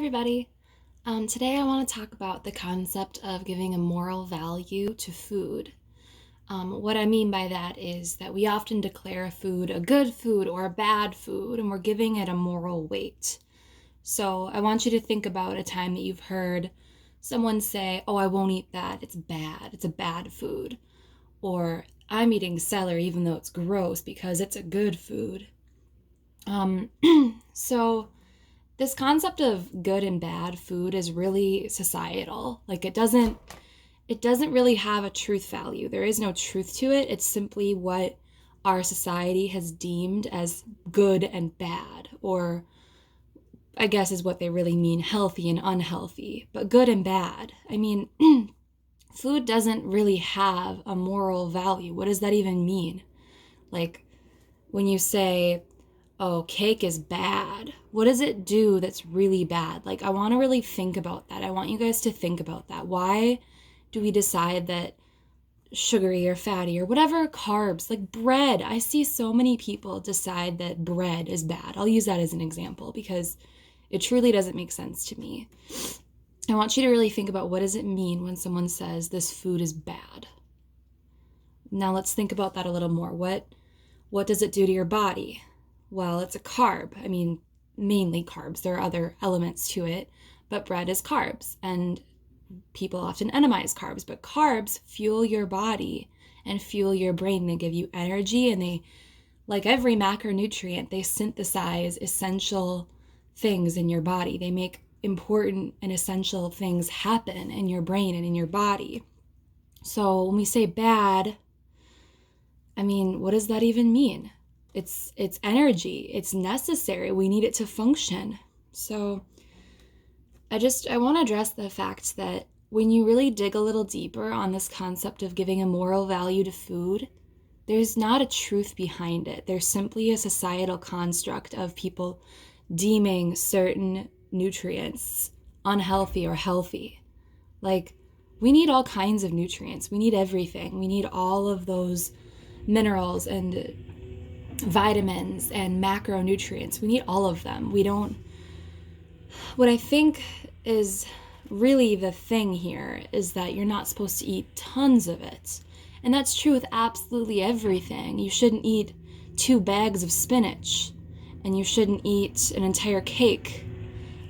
everybody. Today I want to talk about the concept of giving a moral value to food. What I mean by that is that we often declare a food a good food or a bad food, and we're giving it a moral weight. So I want you to think about a time that you've heard someone say, "Oh, I won't eat that. It's bad. It's a bad food." Or, "I'm eating celery even though it's gross because it's a good food." Um, so this concept of good and bad food is really societal. Like it doesn't really have a truth value. There is no truth to it. It's simply what our society has deemed as good and bad, or I guess is what they really mean, healthy and unhealthy. But good and bad. I mean, food doesn't really have a moral value. What does that even mean? Like when you say, "Oh, cake is bad," what does it do that's really bad? Like, I want to really think about that. I want you guys to think about that. Why do we decide that sugary or fatty or whatever carbs, like bread? I see so many people decide that bread is bad. I'll use that as an example because it truly doesn't make sense to me. I want you to really think about, what does it mean when someone says this food is bad? Now let's think about that a little more. What does it do to your body? Well, it's a carb. I mean, mainly carbs. There are other elements to it, but bread is carbs. And people often enemize carbs, but carbs fuel your body and fuel your brain. They give you energy, and they, like every macronutrient, they synthesize essential things in your body. They make important and essential things happen in your brain and in your body. So when we say bad, I mean, what does that even mean? It's energy. It's necessary. We need it to function. So I want to address the fact that when you really dig a little deeper on this concept of giving a moral value to food, there's not a truth behind it. There's simply a societal construct of people deeming certain nutrients unhealthy or healthy. Like, we need all kinds of nutrients. We need everything. We need all of those minerals and vitamins and macronutrients. We need all of them. What I think is really the thing here is that you're not supposed to eat tons of it. And that's true with absolutely everything. You shouldn't eat 2 bags of spinach, and you shouldn't eat an entire cake.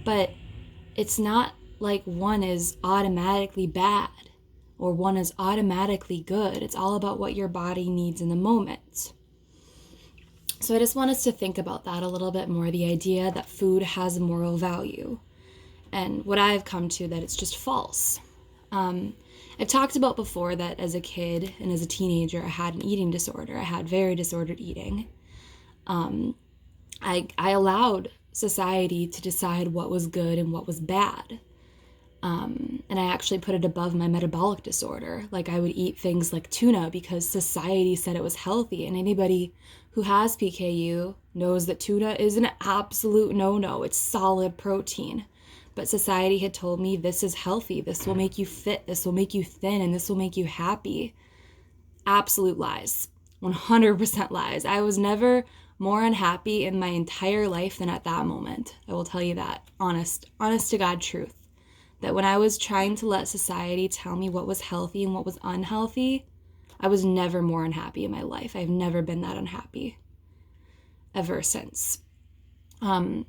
But it's not like one is automatically bad or one is automatically good. It's all about what your body needs in the moment. So I just want us to think about that a little bit more, the idea that food has a moral value. And what I've come to, that it's just false. I've talked about before that as a kid and as a teenager, I had an eating disorder. I had very disordered eating. I allowed society to decide what was good and what was bad. And I actually put it above my metabolic disorder. Like, I would eat things like tuna because society said it was healthy. And anybody who has PKU knows that tuna is an absolute no-no. It's solid protein. But society had told me, this is healthy. This will make you fit. This will make you thin. And this will make you happy. Absolute lies. 100% lies. I was never more unhappy in my entire life than at that moment. I will tell you that. Honest to God truth. That when I was trying to let society tell me what was healthy and what was unhealthy, I was never more unhappy in my life. I've never been that unhappy ever since. Some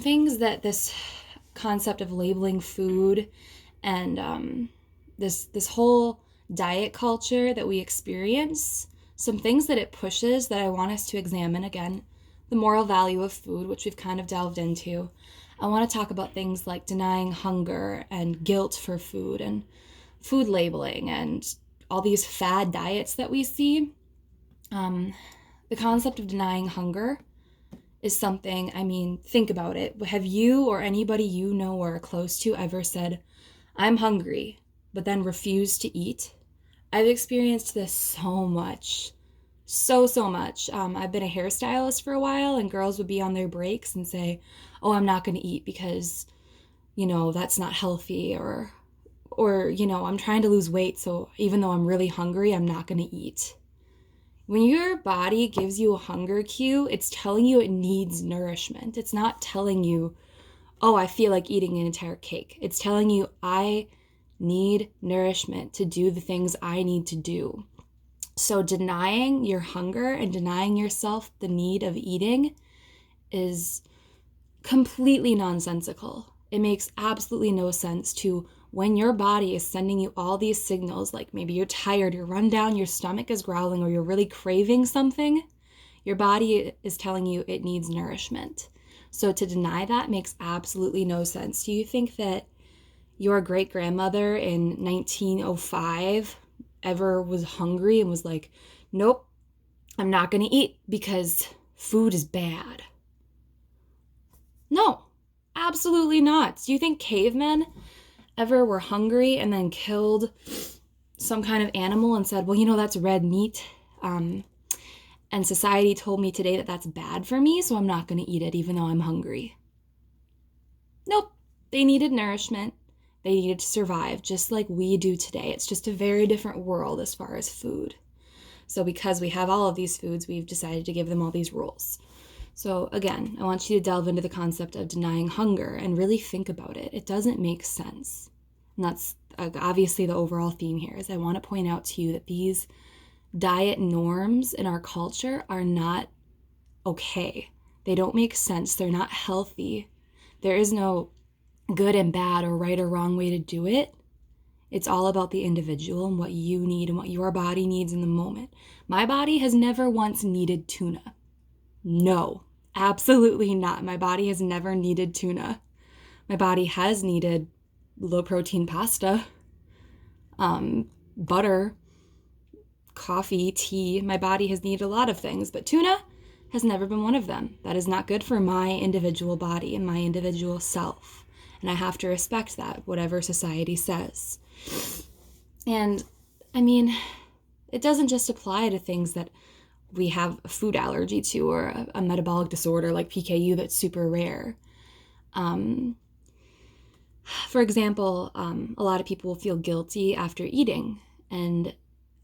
things that this concept of labeling food and this whole diet culture that we experience, some things that it pushes that I want us to examine. Again, the moral value of food, which we've kind of delved into. I want to talk about things like denying hunger and guilt for food and food labeling and all these fad diets that we see. The concept of denying hunger is something, I mean, think about it. Have you or anybody you know or are close to ever said, "I'm hungry," but then refused to eat? I've experienced this so much. So much. I've been a hairstylist for a while, and girls would be on their breaks and say, "Oh, I'm not going to eat because, that's not healthy," or, "I'm trying to lose weight, so even though I'm really hungry, I'm not going to eat." When your body gives you a hunger cue, it's telling you it needs nourishment. It's not telling you, oh, I feel like eating an entire cake. It's telling you, I need nourishment to do the things I need to do. So denying your hunger and denying yourself the need of eating is completely nonsensical. It makes absolutely no sense to, when your body is sending you all these signals, like maybe you're tired, you're run down, your stomach is growling, or you're really craving something, your body is telling you it needs nourishment. So to deny that makes absolutely no sense. Do you think that your great grandmother in 1905 ever was hungry and was like, nope, I'm not going to eat because food is bad? No, absolutely not. Do you think cavemen ever were hungry and then killed some kind of animal and said, well, that's red meat? And society told me today that that's bad for me, so I'm not going to eat it even though I'm hungry. Nope. They needed nourishment. They needed to survive just like we do today. It's just a very different world as far as food. So because we have all of these foods, we've decided to give them all these rules. So again, I want you to delve into the concept of denying hunger and really think about it. It doesn't make sense. And that's obviously the overall theme here, is I want to point out to you that these diet norms in our culture are not okay. They don't make sense. They're not healthy. There is no good and bad or right or wrong way to do it. It's all about the individual and what you need and what your body needs in the moment. My body has never once needed tuna. No, absolutely not. My body has never needed tuna. My body has needed low protein pasta, butter, coffee, tea. My body has needed a lot of things, but tuna has never been one of them. That is not good for my individual body and my individual self. And I have to respect that, whatever society says. And I mean, it doesn't just apply to things that we have a food allergy to or a metabolic disorder like PKU that's super rare. For example, a lot of people will feel guilty after eating. And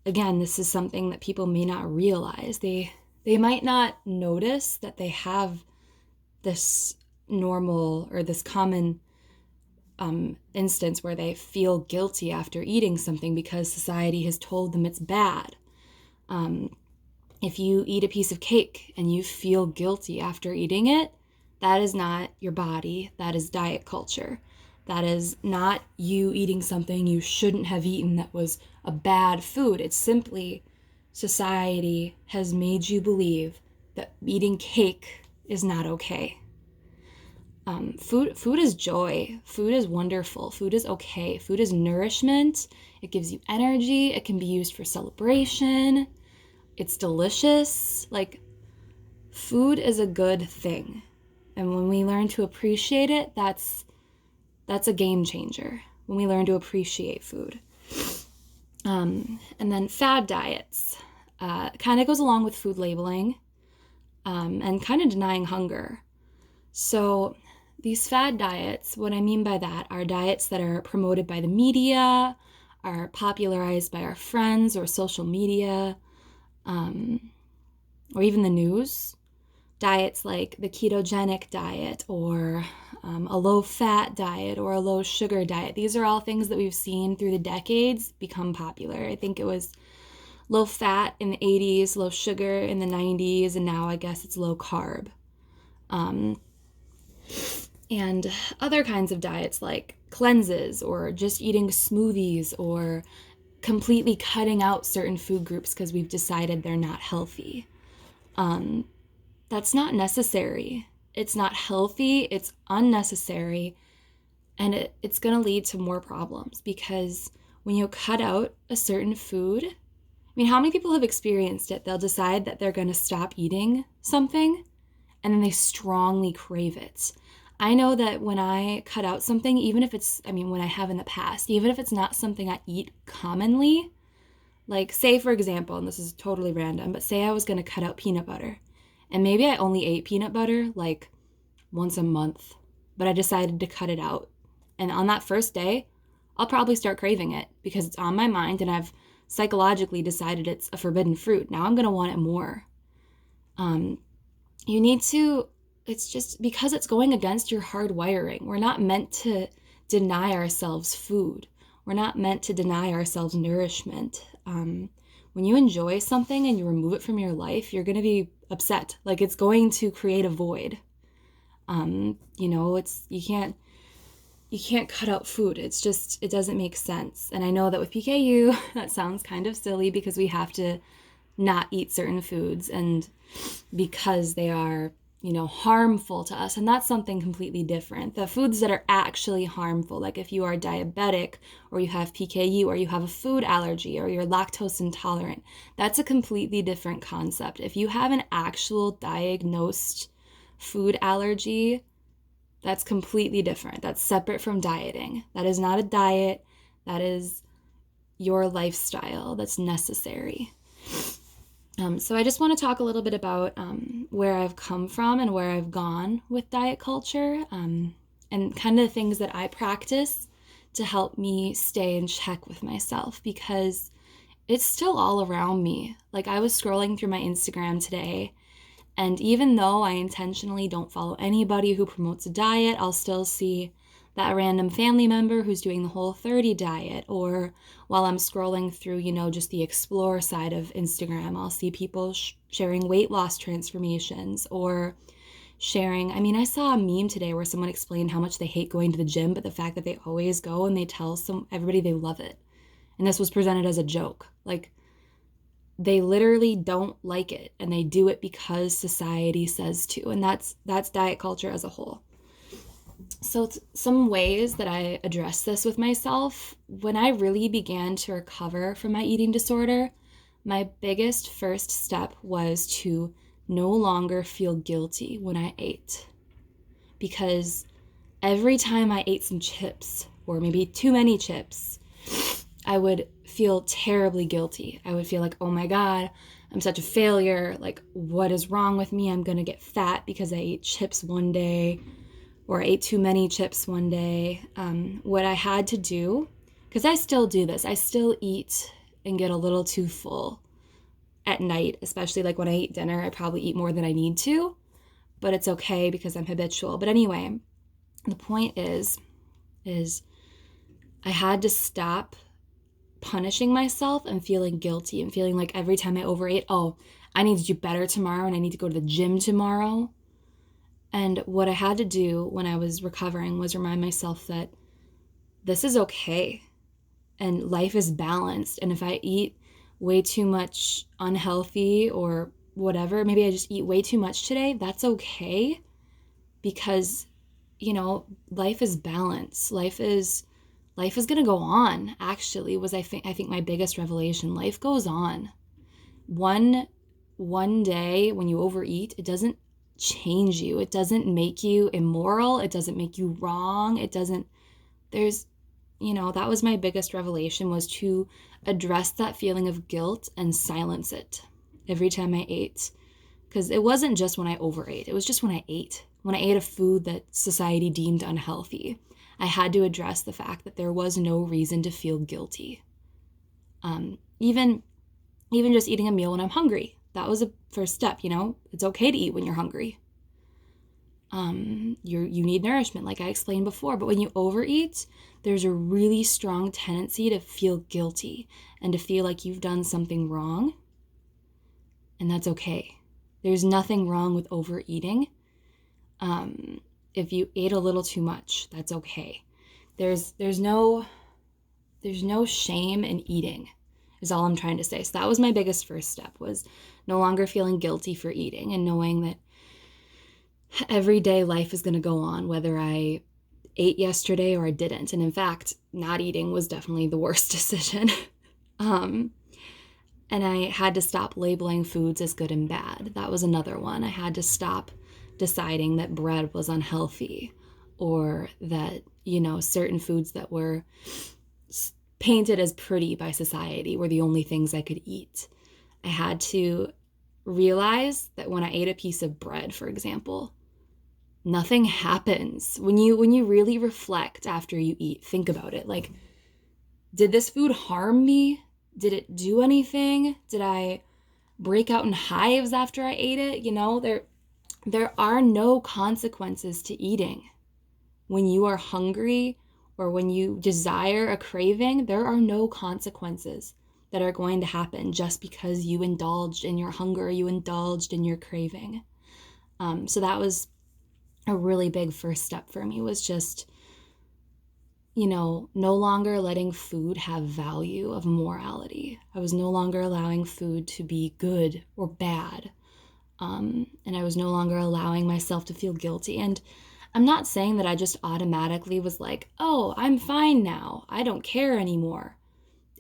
again, this is something that people may not realize. They might not notice that they have this normal or this common instance where they feel guilty after eating something because society has told them it's bad. If you eat a piece of cake and you feel guilty after eating it, that is not your body. That is diet culture. That is not you eating something you shouldn't have eaten that was a bad food. It's simply society has made you believe that eating cake is not okay. Food is joy. Food is wonderful. Food is okay. Food is nourishment. It gives you energy. It can be used for celebration. It's delicious. Like, food is a good thing. And when we learn to appreciate it, that's a game changer. When we learn to appreciate food. And then fad diets. Kind of goes along with food labeling and kind of denying hunger. So these fad diets, what I mean by that are diets that are promoted by the media, are popularized by our friends or social media, or even the news. Diets like the ketogenic diet or a low-fat diet or a low-sugar diet. These are all things that we've seen through the decades become popular. I think it was low-fat in the 80s, low-sugar in the 90s, and now I guess it's low-carb. And other kinds of diets like cleanses or just eating smoothies or completely cutting out certain food groups because we've decided they're not healthy. That's not necessary. It's not healthy. It's unnecessary. And it's going to lead to more problems because when you cut out a certain food, I mean, how many people have experienced it? They'll decide that they're going to stop eating something and then they strongly crave it. I know that when I cut out something, even if it's, when I have in the past, even if it's not something I eat commonly, like say for example, and this is totally random, but say I was going to cut out peanut butter and maybe I only ate peanut butter like once a month, but I decided to cut it out. And on that first day, I'll probably start craving it because it's on my mind and I've psychologically decided it's a forbidden fruit. Now I'm going to want it more. You need to it's just because it's going against your hard wiring. We're not meant to deny ourselves food. We're not meant to deny ourselves nourishment. When you enjoy something and you remove it from your life, you're going to be upset. Like, it's going to create a void. It's you can't cut out food. It's just, it doesn't make sense. And I know that with PKU, that sounds kind of silly because we have to not eat certain foods and because they are, harmful to us. And that's something completely different. The foods that are actually harmful, like if you are diabetic or you have PKU or you have a food allergy or you're lactose intolerant, that's a completely different concept. If you have an actual diagnosed food allergy, that's completely different. That's separate from dieting. That is not a diet. That is your lifestyle that's necessary. So I just want to talk a little bit about where I've come from and where I've gone with diet culture, and kind of the things that I practice to help me stay in check with myself, because it's still all around me. Like, I was scrolling through my Instagram today, and even though I intentionally don't follow anybody who promotes a diet, I'll still see that random family member who's doing the Whole30 diet. Or while I'm scrolling through, just the explore side of Instagram, I'll see people sharing weight loss transformations or sharing. I saw a meme today where someone explained how much they hate going to the gym, but the fact that they always go and they tell everybody they love it. And this was presented as a joke. Like, they literally don't like it and they do it because society says to. And that's diet culture as a whole. So some ways that I address this with myself: when I really began to recover from my eating disorder, my biggest first step was to no longer feel guilty when I ate. Because every time I ate some chips, or maybe too many chips, I would feel terribly guilty. I would feel like, oh my God, I'm such a failure. Like, what is wrong with me? I'm going to get fat because I ate chips one day, or I ate too many chips one day. What I had to do, because I still do this, I still eat and get a little too full at night, especially like when I eat dinner, I probably eat more than I need to, but it's okay because I'm habitual. But anyway, the point is I had to stop punishing myself and feeling guilty and feeling like every time I overate, oh, I need to do better tomorrow and I need to go to the gym tomorrow. And what I had to do when I was recovering was remind myself that this is okay and life is balanced. And if I eat way too much unhealthy or whatever, maybe I just eat way too much today, that's okay, because, life is balanced. Life is going to go on, actually, was I think my biggest revelation. Life goes on. One day when you overeat, it doesn't change you. It doesn't make you immoral. It doesn't make you wrong. That was my biggest revelation, was to address that feeling of guilt and silence it every time I ate. Because it wasn't just when I overate. It was just when I ate. When I ate a food that society deemed unhealthy, I had to address the fact that there was no reason to feel guilty. Even just eating a meal when I'm hungry, that was a first step. It's okay to eat when you're hungry. You need nourishment, like I explained before. But when you overeat, there's a really strong tendency to feel guilty and to feel like you've done something wrong. And that's okay. There's nothing wrong with overeating. If you ate a little too much, that's okay. There's no shame in eating, is all I'm trying to say. So that was my biggest first step, was no longer feeling guilty for eating and knowing that every day life is going to go on, whether I ate yesterday or I didn't. And in fact, not eating was definitely the worst decision. And I had to stop labeling foods as good and bad. That was another one. I had to stop deciding that bread was unhealthy, or that, certain foods that were painted as pretty by society were the only things I could eat. I had to realize that when I ate a piece of bread, for example, nothing happens. When you really reflect after you eat, think about it. Like, did this food harm me? Did it do anything? Did I break out in hives after I ate it? There are no consequences to eating. When you are hungry or when you desire a craving, there are no consequences that are going to happen just because you indulged in your hunger, you indulged in your craving. So that was a really big first step for me, was just, no longer letting food have value of morality. I was no longer allowing food to be good or bad. And I was no longer allowing myself to feel guilty. And I'm not saying that I just automatically was like, oh, I'm fine now, I don't care anymore.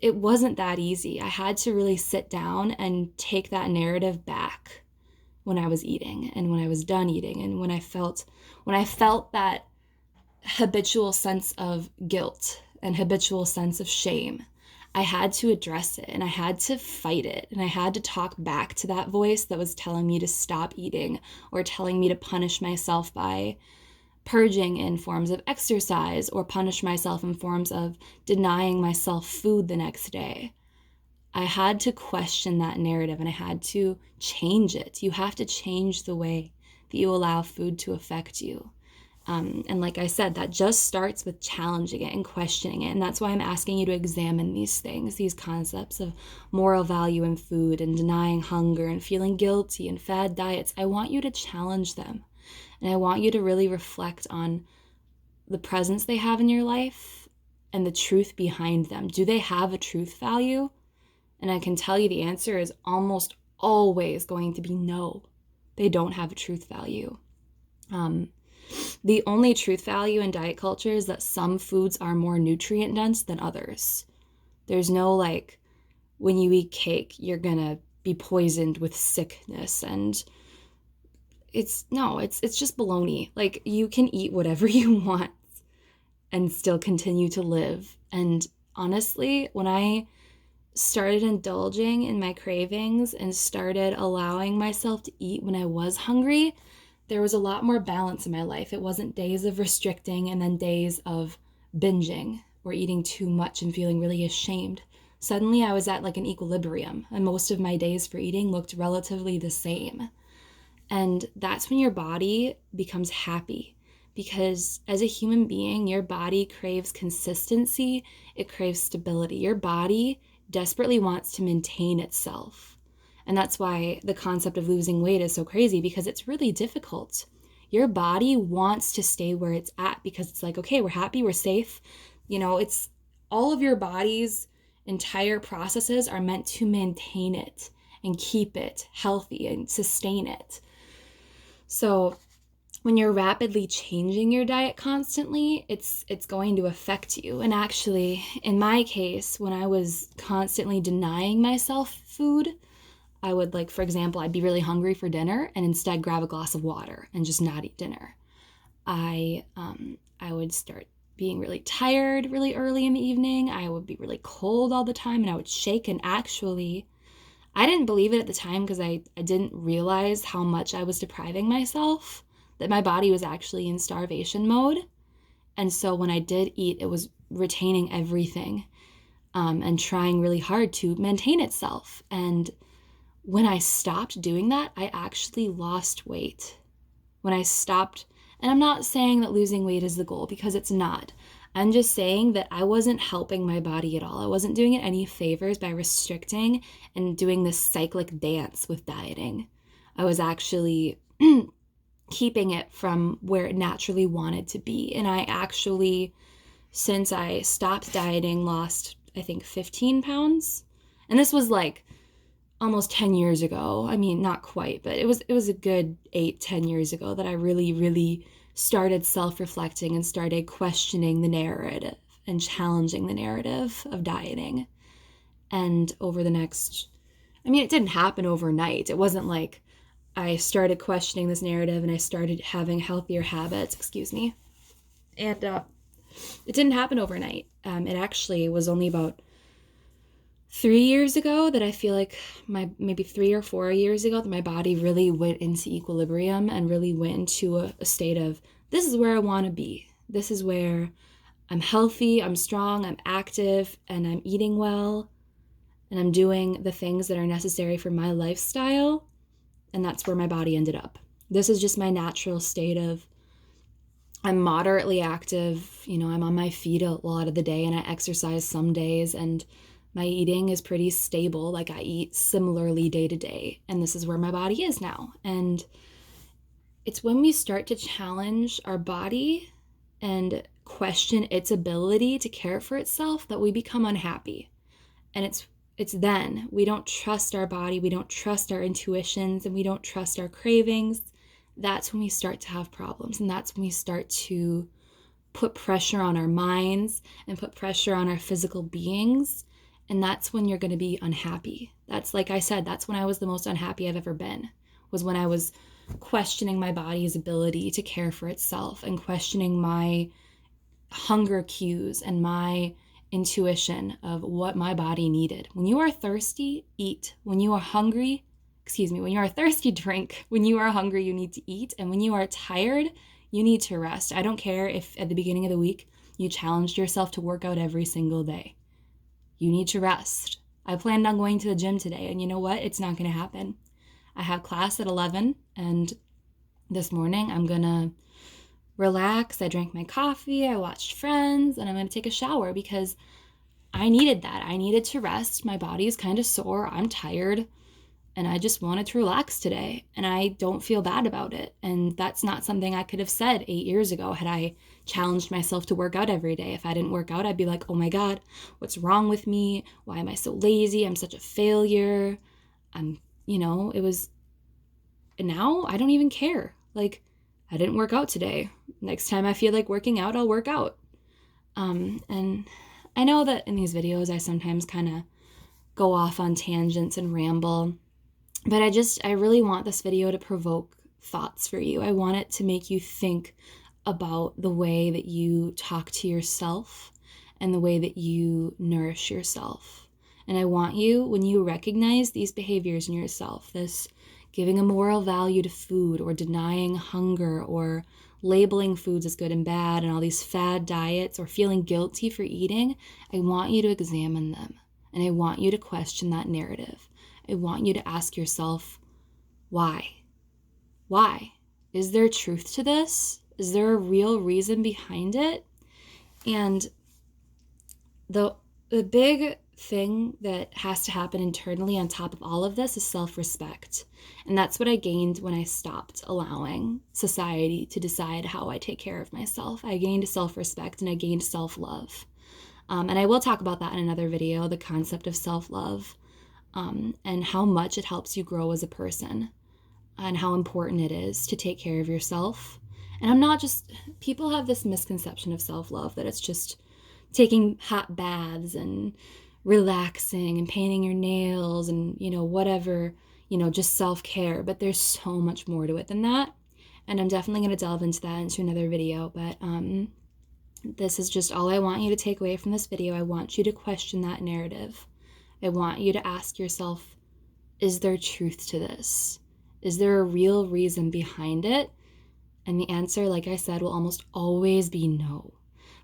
It wasn't that easy. I had to really sit down and take that narrative back when I was eating and when I was done eating and when I felt that habitual sense of guilt and habitual sense of shame. I had to address it and I had to fight it and I had to talk back to that voice that was telling me to stop eating or telling me to punish myself by purging in forms of exercise or punish myself in forms of denying myself food the next day. I had to question that narrative and I had to change it. You have to change the way that you allow food to affect you. And like I said, that just starts with challenging it and questioning it. And that's why I'm asking you to examine these things, these concepts of moral value in food and denying hunger and feeling guilty and fad diets. I want you to challenge them. And I want you to really reflect on the presence they have in your life and the truth behind them. Do they have a truth value? And I can tell you the answer is almost always going to be no. They don't have a truth value. The only truth value in diet culture is that some foods are more nutrient dense than others. There's no like, when you eat cake, you're gonna be poisoned with sickness, and it's just baloney. Like, you can eat whatever you want and still continue to live. And honestly, when I started indulging in my cravings and started allowing myself to eat when I was hungry, there was a lot more balance in my life. It wasn't days of restricting and then days of binging or eating too much and feeling really ashamed. Suddenly I was at like an equilibrium and most of my days for eating looked relatively the same. And that's when your body becomes happy, because as a human being, your body craves consistency, it craves stability. Your body desperately wants to maintain itself. And that's why the concept of losing weight is so crazy, because it's really difficult. Your body wants to stay where it's at because it's like, okay, we're happy, we're safe. It's all of your body's entire processes are meant to maintain it and keep it healthy and sustain it. So when you're rapidly changing your diet constantly, it's going to affect you. And actually, in my case, when I was constantly denying myself food, I would, like, for example, I'd be really hungry for dinner and instead grab a glass of water and just not eat dinner. I would start being really tired really early in the evening. I would be really cold all the time and I would shake. And actually, I didn't believe it at the time because I didn't realize how much I was depriving myself, that my body was actually in starvation mode. And so when I did eat, it was retaining everything and trying really hard to maintain itself. And when I stopped doing that, I actually lost weight. When I stopped, and I'm not saying that losing weight is the goal, because it's not. I'm just saying that I wasn't helping my body at all. I wasn't doing it any favors by restricting and doing this cyclic dance with dieting. I was actually keeping it from where it naturally wanted to be. And I actually, since I stopped dieting, lost, I think, 15 pounds. And this was like almost 10 years ago. I mean, not quite, but it was a good 8-10 years ago that I really started self-reflecting and started questioning the narrative and challenging the narrative of dieting. And over the next, it didn't happen overnight. It wasn't like I started questioning this narrative and I started having healthier habits, and it didn't happen overnight. It actually was only about 3 years ago that I feel like maybe 3 or 4 years ago that my body really went into equilibrium and really went into a state of, this is where I want to be. This is where I'm healthy, I'm strong, I'm active, and I'm eating well, and I'm doing the things that are necessary for my lifestyle. And that's where my body ended up. This is just my natural state of, I'm moderately active. I'm on my feet a lot of the day and I exercise some days, and my eating is pretty stable. Like, I eat similarly day to day, and this is where my body is now. And it's when we start to challenge our body and question its ability to care for itself that we become unhappy. And it's then we don't trust our body, we don't trust our intuitions, and we don't trust our cravings. That's when we start to have problems, and that's when we start to put pressure on our minds and put pressure on our physical beings. And that's when you're going to be unhappy. That's, like I said, that's when I was the most unhappy I've ever been, was when I was questioning my body's ability to care for itself and questioning my hunger cues and my intuition of what my body needed. When you are thirsty, eat. When you are hungry, when you are thirsty, drink. When you are hungry, you need to eat. And when you are tired, you need to rest. I don't care if at the beginning of the week you challenged yourself to work out every single day. You need to rest. I planned on going to the gym today, and you know what? It's not going to happen. I have class at 11, and this morning I'm going to relax. I drank my coffee, I watched Friends, and I'm going to take a shower because I needed that. I needed to rest. My body is kind of sore. I'm tired, and I just wanted to relax today, and I don't feel bad about it. And that's not something I could have said 8 years ago had I challenged myself to work out every day. If I didn't work out, I'd be like, oh my God, what's wrong with me? Why am I so lazy? I'm such a failure. It was, and now I don't even care. Like, I didn't work out today. Next time I feel like working out, I'll work out. And I know that in these videos, I sometimes kind of go off on tangents and ramble. But I really want this video to provoke thoughts for you. I want it to make you think about the way that you talk to yourself and the way that you nourish yourself. And I want you, when you recognize these behaviors in yourself, this giving a moral value to food, or denying hunger, or labeling foods as good and bad, and all these fad diets, or feeling guilty for eating, I want you to examine them. And I want you to question that narrative. I want you to ask yourself, why? Why? Is there truth to this? Is there a real reason behind it? And the big thing that has to happen internally on top of all of this is self-respect. And that's what I gained when I stopped allowing society to decide how I take care of myself. I gained self-respect and I gained self-love. And I will talk about that in another video, the concept of self-love. And how much it helps you grow as a person, and how important it is to take care of yourself. And people have this misconception of self-love that it's just taking hot baths and relaxing and painting your nails and, whatever, just self-care. But there's so much more to it than that. And I'm definitely going to delve into that into another video. But this is just all I want you to take away from this video. I want you to question that narrative. I want you to ask yourself, is there truth to this? Is there a real reason behind it? And the answer, like I said, will almost always be no.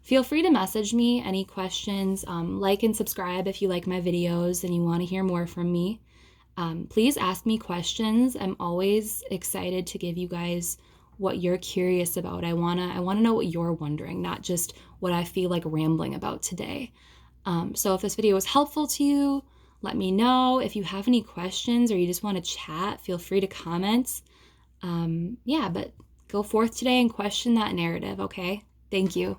Feel free to message me any questions. Like and subscribe if you like my videos and you want to hear more from me. Please ask me questions. I'm always excited to give you guys what you're curious about. I wanna know what you're wondering, not just what I feel like rambling about today. So if this video was helpful to you, let me know. If you have any questions or you just want to chat, feel free to comment. But go forth today and question that narrative, okay? Thank you.